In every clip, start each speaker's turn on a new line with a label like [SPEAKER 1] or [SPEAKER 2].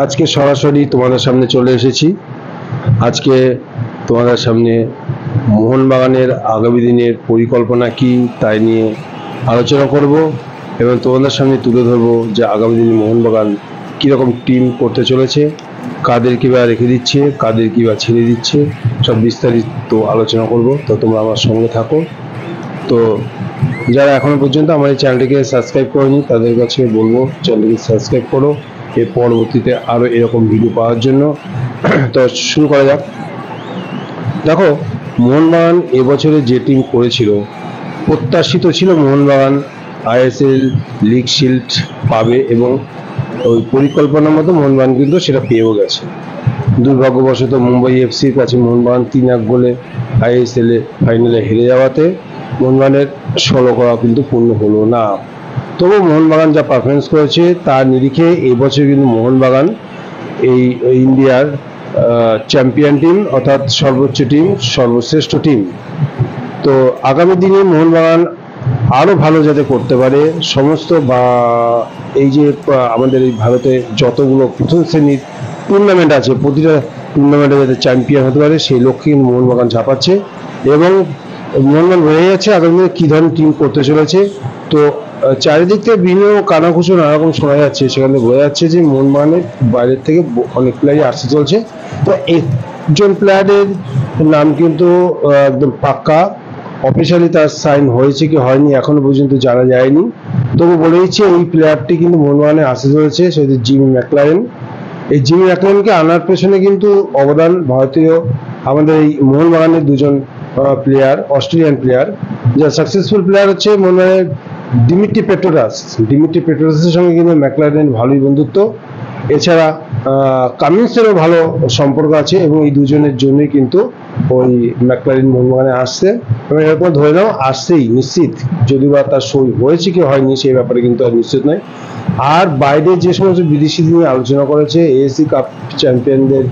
[SPEAKER 1] আজকে সরাসরি তোমাদের সামনে চলে এসেছি। আজকে তোমাদের সামনে মোহনবাগানের আগামী দিনের পরিকল্পনা কি তাই নিয়ে আলোচনা করব এবং তোমাদের সামনে তুলে ধরবো যে আগামী দিনে মোহনবাগান কীরকম টিম করতে চলেছে, কাদের কিবা রেখে দিচ্ছে, কাদের কিবা ছেড়ে দিচ্ছে, সব বিস্তারিত আলোচনা করব। তো তোমরা আমার সঙ্গে থাকো। তো যারা এখনো পর্যন্ত আমার এই চ্যানেলটিকে সাবস্ক্রাইব করেনি তাদের কাছে বলবো চ্যানেলটিকে সাবস্ক্রাইব করো এর পরবর্তীতে আরও এরকম ভিডিও পাওয়ার জন্য। তো শুরু করা যাক। দেখো, মোহনবাগান এবছরে যে টিম করেছিল, প্রত্যাশিত ছিল মোহনবাগান আইএসএল লিগ শিল্ড পাবে এবং ওই পরিকল্পনার মতো মোহনবাগান কিন্তু সেটা পেয়েও গেছে। দুর্ভাগ্যবশত মুম্বাই এফসির কাছে মোহনবাগান 3-1 গোলে আইএসএল ফাইনালে হেরে যাওয়াতে মোহনবাগানের 16 করা কিন্তু পূর্ণ হলো না। তবু মোহনবাগান যা পারফরমেন্স করেছে তার নিরিখে এবছর কিন্তু মোহনবাগান এই ইন্ডিয়ার চ্যাম্পিয়ন টিম, অর্থাৎ সর্বোচ্চ টিম, সর্বশ্রেষ্ঠ টিম। তো আগামী দিনে মোহনবাগান আরও ভালো যাতে করতে পারে, সমস্ত বা এই যে আমাদের এই ভারতে যতগুলো প্রথম শ্রেণীর টুর্নামেন্ট আছে প্রতিটা টুর্নামেন্টে যাতে চ্যাম্পিয়ন হতে পারে সেই লক্ষ্যে মোহনবাগান ঝাঁপাচ্ছে এবং মোহনবাগান বোঝা যাচ্ছে আগামী দিনে কী ধরনের টিম করতে চলেছে। তো চারিদিক থেকে বিভিন্ন কানাঘুষো নানা রকম শোনা যাচ্ছে, সেখানে বোঝা যাচ্ছে যে মোহনবাগানের বাইরের থেকে অনেক প্লেয়ারই আসতে চলছে। তো একজন প্লেয়ারের নাম কিন্তু একদম পাক্কা, অফিসিয়ালি তার সাইন হয়েছে কি হয়নি এখনো পর্যন্ত জানা যায়নি। তবু বলে দিচ্ছে এই প্লেয়ারটি কিন্তু মোহনবাগানে আসতে চলেছে, সেটি জিমি ম্যাকলারেন। এই জিমি ম্যাকলারেনকে আনার পেছনে কিন্তু অবদান ভারতীয় আমাদের এই মোহনবাগানের দুজন প্লেয়ার, অস্ট্রেলিয়ান প্লেয়ার। যা সাকসেসফুল প্লেয়ার হচ্ছে মোহনবাগানের দিমিত্রি পেট্রোরাসের সঙ্গে কিন্তু ম্যাকলারেন ভালোই বন্ধুত্ব। এছাড়া কামিন্সেরও ভালো সম্পর্ক আছে এবং এই দুজনের জন্যই কিন্তু ওই ম্যাকলারেন মোহনবাগানে আসছে এবং এরপর ধরে নাও আসছেই নিশ্চিত, যদি বা তার সই হয়েছে কি হয়নি সেই ব্যাপারে কিন্তু আর নিশ্চিত নয়। আর বাইরে যে সমস্ত বিদেশি নিয়ে আলোচনা করেছে, এএসসি কাপ চ্যাম্পিয়নদের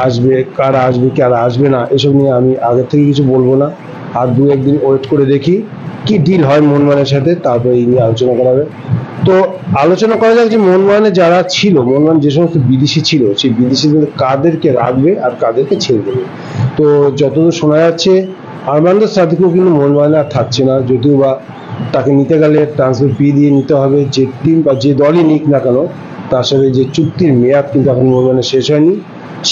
[SPEAKER 1] আসবে, কারা আসবে কারা আসবে না, এসব নিয়ে আমি আগের থেকে কিছু বলবো না। আর দু একদিন ওয়েট করে দেখি কি ডিল হয় মোহনবাগানের সাথে, তারপরে এই নিয়ে আলোচনা করা হবে। তো আলোচনা করা যাক যে মোহনবাগানে যারা ছিল, মোহনবাগান যে সমস্ত বিদেশি ছিল সেই বিদেশিদের কাদেরকে রাখবে আর কাদেরকে ছেড়ে দেবে। তো যতদূর শোনা যাচ্ছে আরমান্ডো সাদিকও কিন্তু মোহনবাগানে আর থাকছে না, যদিও বা তাকে নিতে গেলে ট্রান্সফার ফি দিয়ে নিতে হবে। যে টিম বা যে দলই নিক না কেন তার সাথে যে চুক্তির মেয়াদ কিন্তু এখন মোহনবাগানে শেষ হয়নি,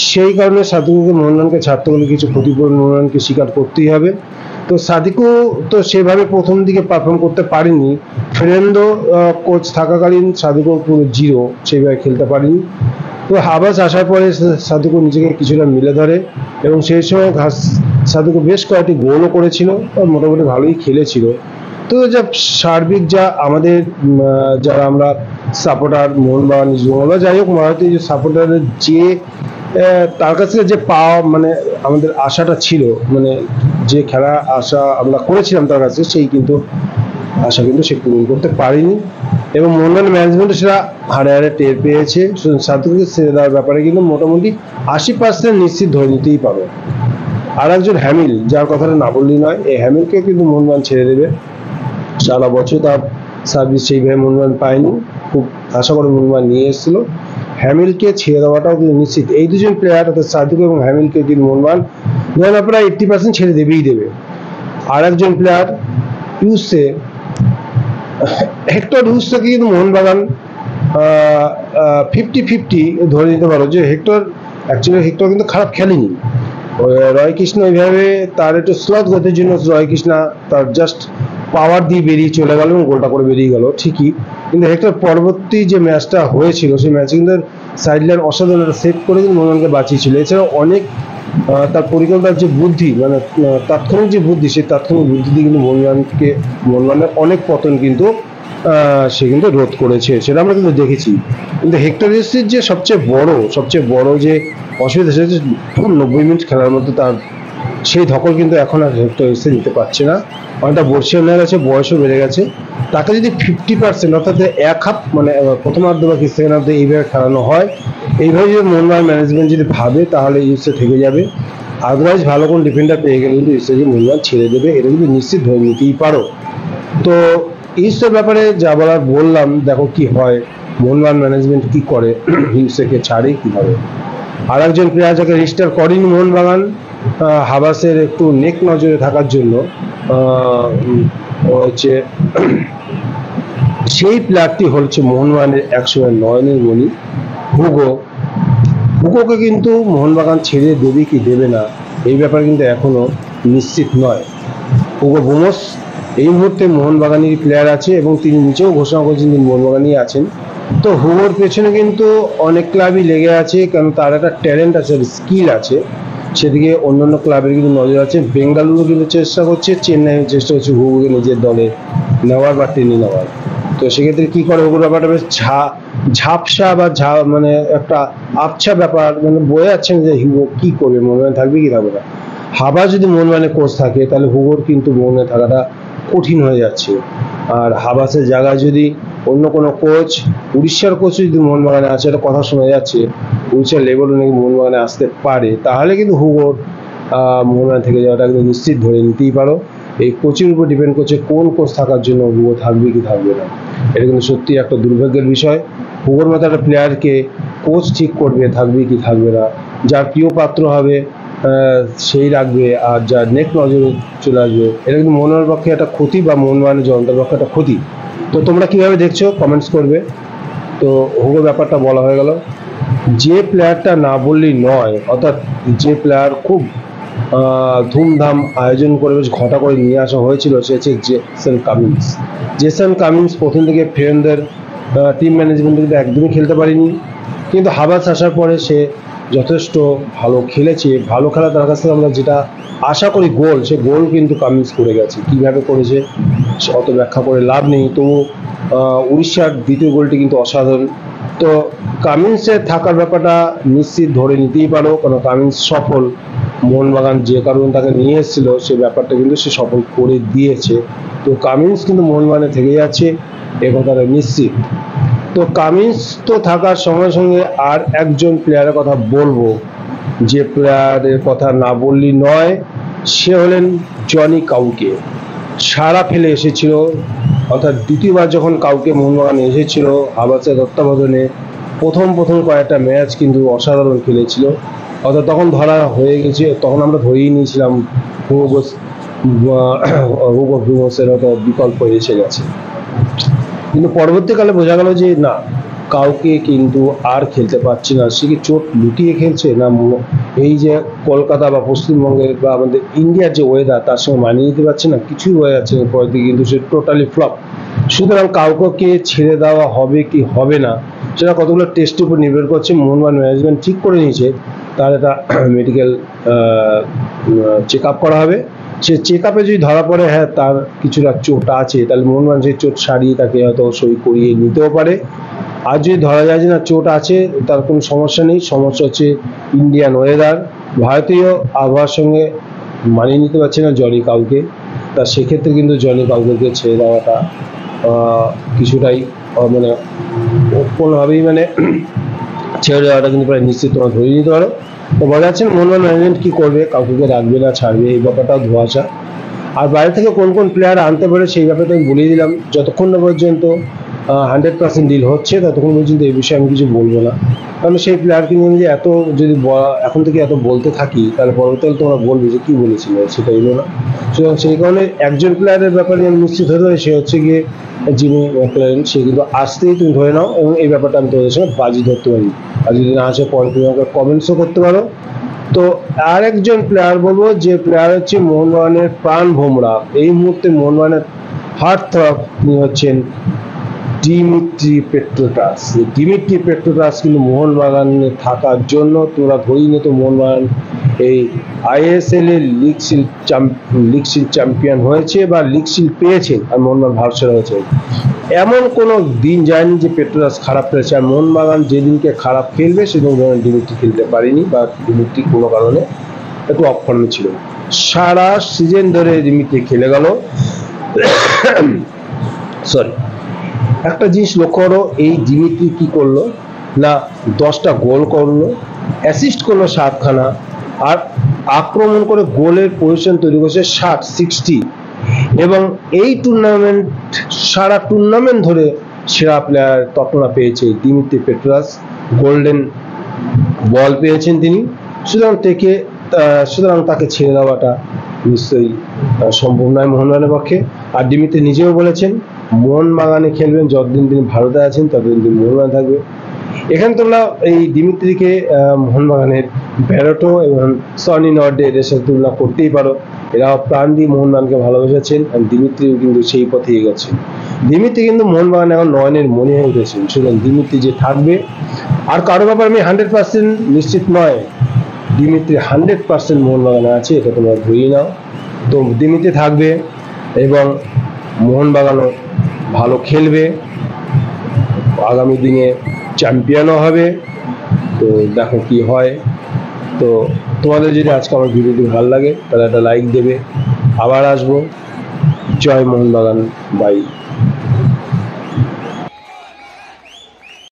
[SPEAKER 1] সেই কারণে সাদিককে মোহনবাগানকে ছাড়তে হলে কিছু ক্ষতিপূরণ মোহনবাগানকে স্বীকার করতেই হবে। তো সাদিকও তো সেভাবে প্রথম দিকে পারফর্ম করতে পারেনি, ফেরেন্দো কোচ থাকাকালীন সাদিকও পুরো জিরো, সেইভাবে খেলতে পারেনি। তো হাবাস আসার পরে সাদিকও নিজেকে কিছুটা মিলে ধরে এবং সেই সময় সাদিকও বেশ কয়েকটি গোলও করেছিল, মোটামুটি ভালোই খেলেছিল। তো যা সার্বিক যা আমাদের যারা আমরা সাপোর্টার মোহনবাগান বা যাই হোক ভারতীয় যে সাপোর্টারের যে তার কাছে যে পাওয়া মানে আমাদের আশাটা ছিল, মানে যে খেলা আশা আমরা করেছিলাম তার কাছে, সেই কিন্তু আশা কিন্তু সে পূরণ করতে পারেনি এবং মোহনবাগান ম্যানেজমেন্ট সেটা হারে হারে টের পেয়েছে। সাদিককে ছেড়ে দেওয়ার ব্যাপারে কিন্তু মোটামুটি 80% নিশ্চিত ধরে নিতেই পাবে। আর একজন হ্যামিল, যার কথাটা না বললেই নয়, এই হ্যামিলকে কিন্তু মোহনবাগান ছেড়ে দেবে। সারা বছর তার সার্ভিস সেইভাবে মোহনবাগান পায়নি, খুব আশা করে মোহনবাগান নিয়ে এসেছিল। হ্যামিলকে ছেড়ে দেওয়াটাও কিন্তু নিশ্চিত। এই দুজন প্লেয়ার অর্থাৎ সাদিক এবং হ্যামিলকে কিন্তু মোহনবাগান ধরেন প্রায় 80% ছেড়ে দেবেই দেবে। আর একজন প্লেয়ার হেক্টর হিউজকে কিন্তু মোহনবাগান 50-50 ধরে নিতে পারো যে হেক্টর কিন্তু খারাপ খেলেনি। রয় কৃষ্ণ এইভাবে তার একটু স্লথ গতির জন্য রয় কৃষ্ণ তার জাস্ট পাওয়ার দিয়ে বেরিয়ে চলে গেল এবং গোলটা করে বেরিয়ে গেল ঠিকই, কিন্তু হেক্টর পরবর্তী যে ম্যাচটা হয়েছিল সেই ম্যাচে কিন্তু সাইড লাইন অসাধারণ একটা সেভ করে কিন্তু মোহনবাগানকে বাঁচিয়েছিল। এছাড়াও অনেক তার পরিকল্পনার যে বুদ্ধি, মানে তাৎক্ষণিক যে বুদ্ধি, সেই তাৎক্ষণিক বুদ্ধি দিয়ে কিন্তু মোহনবাগানের অনেক পতন কিন্তু সে কিন্তু রোধ করেছে, সেটা আমরা কিন্তু দেখেছি। কিন্তু হেক্টর হিউজের যে সবচেয়ে বড় যে অসুবিধা, সেটা হচ্ছে 90 মিনিট খেলার মধ্যে তার সেই ধকল কিন্তু এখন আর হেক্টর হিউজ নিতে পারছে না। অনেকটা বর্ষিয়ান হয়ে গেছে, বয়সও বেড়ে গেছে। তাকে যদি 50% অর্থাৎ এক হাফ মানে প্রথমার্ধ বা সেকেন্ড হাফে এইভাবে খেলানো হয়, এইভাবে যদি মোহনবাগান ম্যানেজমেন্ট যদি ভাবে তাহলে ইউসে থেকে যাবে। আদারওয়াইজ ভালো কোন ডিফেন্ডার পেয়ে গেলে কিন্তু ইউসেকে মোহনবাগান ছেড়ে দেবে, এটা কিন্তু নিশ্চিত ধরে নিতেই পারো। তো ইউসের ব্যাপারে যা বলার বললাম, দেখো কি হয়। মোহনবাগান ম্যানেজমেন্ট কি করে, হিউসেকে ছাড়ে কিভাবে। আর একজন প্লেয়ার যাকে রেজিস্টার করেনি মোহনবাগান হাবাসের একটু নেক নজরে থাকার জন্য, হচ্ছে সেই প্লেয়ারটি হচ্ছে মোহনবাগানের একসময় নয়নের মণি হুগো। হুগোকে কিন্তু মোহনবাগান ছেড়ে দেবে কি দেবে না এই ব্যাপারে কিন্তু এখনো নিশ্চিত নয়। হুগো বোমস এই মুহূর্তে মোহনবাগানেরই প্লেয়ার আছে এবং তিনি নিচেও ঘোষণা করেছেন তিনি মোহনবাগানেই আছেন। তো হুগোর পেছনে কিন্তু অনেক ক্লাবই লেগে আছে, কারণ তার একটা ট্যালেন্ট আছে, স্কিল আছে, সেদিকে অন্যান্য ক্লাবের কিন্তু নজর আছে। বেঙ্গালুরু কিন্তু চেষ্টা করছে, চেন্নাই চেষ্টা করছে হুগোকে নিজের দলে নেওয়ার বা টেনে নেওয়ার। তো সেক্ষেত্রে কি করে হুগোর ব্যাপারটা বেশ ঝাপসা বা মানে একটা আবছা ব্যাপার, মানে বোঝা যাচ্ছে না যে হুগো কি করবে, মোহনবাগানে থাকবে কি থাকবে না। হাবাস যদি মোহনবাগানে কোচ থাকে তাহলে হুগোর কিন্তু মোহনবাগানে থাকাটা কঠিন হয়ে যাচ্ছে। আর হাবাসের জায়গায় যদি অন্য কোনো কোচ, উড়িষ্যার কোচ যদি মোহনবাগানে আছে, একটা কথা শোনা যাচ্ছে উড়িষ্যার লেভেলও নাকি মোহনবাগানে আসতে পারে, তাহলে কিন্তু হুগোর মোহনবাগান থেকে যাওয়াটা একদম নিশ্চিত ধরে নিতেই পারো। এই কোচের উপর ডিপেন্ড করছে কোন কোচ থাকার জন্য হুগো থাকবে কি থাকবে না। এটা কিন্তু সত্যি একটা দুর্ভাগ্যের বিষয়। হুগোর মতো একটা প্লেয়ারকে কোচ ঠিক করবে থাকবে কি থাকবে না, যার প্রিয় পাত্র হবে সেই রাখবে, আর যার নেক নজরে চলে আসবে, এটা কিন্তু মোহনবাগানের পক্ষে একটা ক্ষতি বা মোহনবাগানের জনতার পক্ষে একটা ক্ষতি। তো তোমরা কিভাবে দেখছো কমেন্টস করবে। তো হুগোর ব্যাপারটা বলা হয়ে গেল। যে প্লেয়ারটা না বললেই নয়, অর্থাৎ যে প্লেয়ার খুব ধুমধাম আয়োজন করে বেশ ঘটা করে নিয়ে আসা হয়েছিল, সে হচ্ছে জেসন কামিন্স। জেসন কামিন্স প্রথম থেকে ফ্রেন্ডদের টিম ম্যানেজমেন্টে কিন্তু একদমই খেলতে পারেনি, কিন্তু হাবাস আসার পরে সে যথেষ্ট ভালো খেলেছে। ভালো খেলা তার কাছ থেকে আমরা যেটা আশা করি গোল, সে গোল কিন্তু কামিন্স করে গেছে। কীভাবে করেছে অত ব্যাখ্যা করে লাভ নেই, তবু উড়িষ্যার দ্বিতীয় গোলটি কিন্তু অসাধারণ। তো কামিন্সের থাকার ব্যাপারটা নিশ্চিত ধরে নিতেই পারো, কারণ কামিন্স সফল। মোহনবাগান যে কারণে তাকে নিয়ে এসেছিল সে ব্যাপারটা কিন্তু সে সফল করে দিয়েছে। তো কামিন্স কিন্তু মোহনবাগানে থেকে যাচ্ছে এ কথাটা নিশ্চিত। তো কামিন্স তো থাকার সঙ্গে সঙ্গে আর একজন প্লেয়ারের কথা বলবো, যে প্লেয়ারের কথা না বললেই নয়, সে হলেন জনি কাউকে। সারা ফেলে এসেছিল, অর্থাৎ দ্বিতীয়বার যখন কাউকে মোহনবাগানে এসেছিল হাবাসের তত্ত্বাবধানে, প্রথম কয়েকটা ম্যাচ কিন্তু অসাধারণ খেলেছিল। অর্থাৎ তখন ধরা হয়ে গেছে, তখন আমরা ধরেই নিয়েছিলাম হুগো বোমসের হয়তো বিকল্প এসে গেছে। কিন্তু পরবর্তীকালে বোঝা গেল যে না, কাউকে কিন্তু আর খেলতে পারছে না। সে কি চোট লুটিয়ে খেলছে, না এই যে কলকাতা বা পশ্চিমবঙ্গের বা আমাদের ইন্ডিয়ার যে ওয়েদার তার সঙ্গে মানিয়ে নিতে পারছে না, কিছুই বোঝা যাচ্ছে না। পরের দিকে কিন্তু সে টোটালি ফ্লপ। সুতরাং কাউকে ছেড়ে দেওয়া হবে কি হবে না সেটা কতগুলো টেস্টের উপর নির্ভর করছে। মোহনবাগান ম্যানেজমেন্ট ঠিক করে নিয়েছে তার একটা মেডিকেল চেক আপ করা হবে। সে চেক আপে যদি ধরা পড়ে হ্যাঁ তার কিছুটা চোট আছে, তাহলে মোহনবাগান সেই চোট সারিয়ে তাকে হয়তো সই করিয়ে নিতেও পারে। আর যদি ধরা যায় যে না চোট আছে, তার কোনো সমস্যা নেই, সমস্যা হচ্ছে ইন্ডিয়ান ওয়েদার, ভারতীয় আবহাওয়ার সঙ্গে মানিয়ে নিতে পারছে না জনি কাউকে, তা সেক্ষেত্রে কিন্তু জনি কাউকে ছেড়ে দেওয়াটা কিছুটাই মানে কোনোভাবেই মানে ছেড়ে দেওয়াটা কিন্তু প্রায় নিশ্চিত তোমরা ধরে নিতে পারো। তো বোঝা যাচ্ছে মোহনবাগান ম্যানেজমেন্ট কী করবে, কাউকে রাখবে না ছাড়বে, এই ব্যাপারটাও ধোঁয়াশা। আর বাইরে থেকে কোন কোন প্লেয়ার আনতে পারে সেই ব্যাপারে আমি বলিয়ে দিলাম। যতক্ষণ না পর্যন্ত 100% ডিল হচ্ছে ততক্ষণ পর্যন্ত এই বিষয়ে আমি কিছু বলবো না, কারণ সেই প্লেয়ারকে নিয়ে যে এত যদি এখন থেকে এত বলতে থাকি তাহলে পরবর্তীকালে তোমরা বলবে যে কী বলেছিল, সেটা এলো না। সুতরাং সেই কারণে একজন প্লেয়ারের ব্যাপারে আমি নিশ্চিত হতে পারি, সে হচ্ছে গিয়ে জিমি ম্যাকলারেন। সে কিন্তু আসতেই তুমি ধরে নাও, এবং এই ব্যাপারটা আমি তোমাদের সঙ্গে বাজি ধরতে পারি। আর যদি না আসে পরে তুমি আমাকে কমেন্টসও করতে পারো। তো আর একজন প্লেয়ার বলবো, যে প্লেয়ার হচ্ছে মোহনবাগানের প্রাণ ভোমরা, এই মুহূর্তে মোহনবাগানের হার্ট থ্রব, তিনি হচ্ছেন ডিমিট্রি পেট্রোটাস। ডিমিট্রি পেট্রোটাস কিন্তু মোহনবাগানে থাকার জন্য তোমরা ধরেই নিত মোহনবাগান এই আইএসএল এর লিগ শিল্ড চ্যাম্পিয়ন হয়েছে বা লিগ শিল্ড পেয়েছে, আর মোহনবাগান ভার্সেরা হয়েছে। এমন কোনো দিন যায়নি যে পেট্রোটাস খারাপ খেলেছে, আর মোহনবাগান যেদিনকে খারাপ খেলবে সেদিন ডিমিট্রি খেলতে পারেনি, বা ডিমিট্রি কোনো কারণে একটু অফ ফর্মে ছিল। সারা সিজন ধরে ডিমিট্রি খেলে গেল। সরি, একটা জিনিস লক্ষ্য করো, এই ডিমিট্রি কি করলো না, 10টা গোল করলো, অ্যাসিস্ট করলো 7খানা, আর আক্রমণ করে গোলের পজিশন তৈরি করেছে 60। এবং এই টুর্নামেন্ট সারা টুর্নামেন্ট ধরে সেরা প্লেয়ার তকমা পেয়েছে দিমিত্রি পেট্রাস, গোল্ডেন বল পেয়েছেন তিনি। সুতরাং তাকে ছেড়ে দেওয়াটা নিশ্চয়ই সম্ভব নয় মোহনবাগানের পক্ষে। আর দিমিত্রি নিজেও বলেছেন মোহনবাগানে খেলবেন, যতদিন তিনি ভারতে আছেন ততদিন তিনি মোহনবাগানে থাকবে। এখানে তোমরা এই দিমিত্রিকে মোহনবাগানের ব্যারটো এবং সনি নর্ডে এদের সাথে তুলনা করতেই পারো। এরা প্রাণ দিয়ে মোহনবাগানকে ভালোবেসেছেন, আর দিমিত্রিও কিন্তু সেই পথে এগোচ্ছেন। দিমিত্রি কিন্তু মোহনবাগান এখন নয়নের মনে হয়ে উঠেছেন। সুতরাং দিমিত্রি যে থাকবে, আর কারো ব্যাপার আমি 100% নিশ্চিত নয়, দিমিত্রি 100% মোহনবাগানে আছে, এটা তোমরা ধরেই নাও। তো দিমিত্রি থাকবে এবং মোহনবাগানও ভালো খেলবে, আগামী দিনে চ্যাম্পিয়নও হবে। তো দেখো কি হয়। তো তোমাদের যদি আজকে আমার ভিডিওটি ভালো লাগে তাহলে একটা লাইক দেবে। আবার আসবো। জয় মোহনবাগান, বাই।